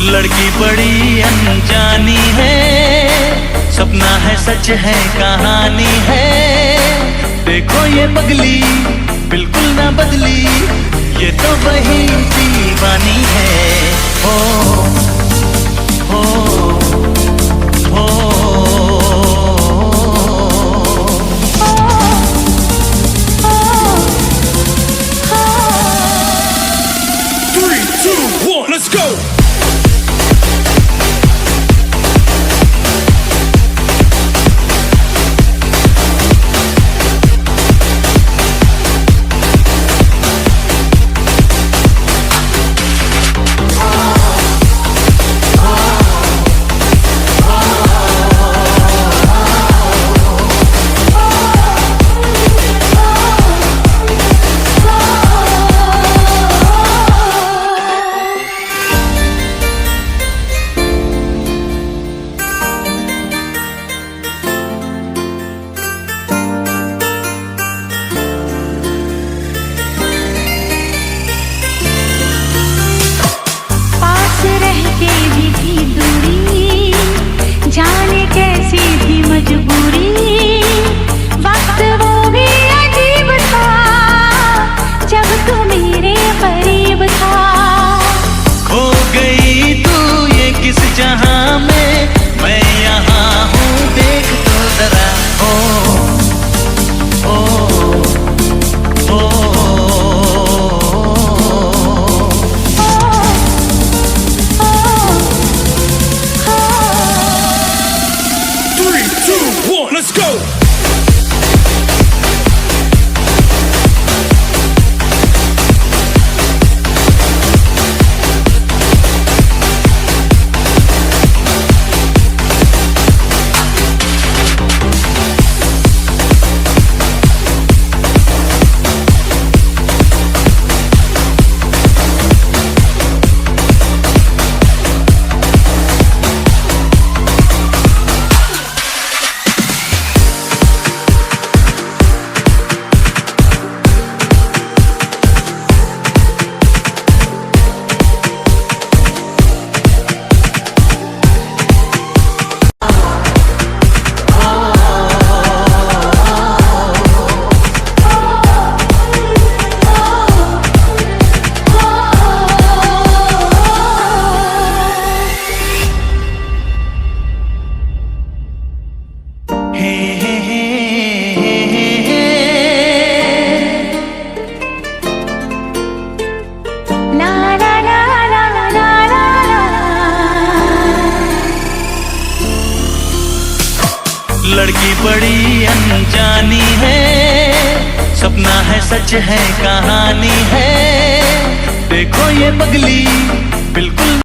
लड़की बड़ी अनजानी है, सपना है सच है कहानी है। देखो ये पगली बिल्कुल ना बदली, ये तो वही दीवानी है। हो हो हो 3, 2, 1, let's go! जाने कैसी थी मजबूरी, वक्त वो भी अजीब था जब तू मेरे करीब था। खो गई तू ये किस जहां में, मैं यहाँ हूँ देख तो जरा। ओ ओ ओ 3, 2, 1, let's go! लड़की बड़ी अनजानी है, सपना है सच है कहानी है। देखो ये पगली बिल्कुल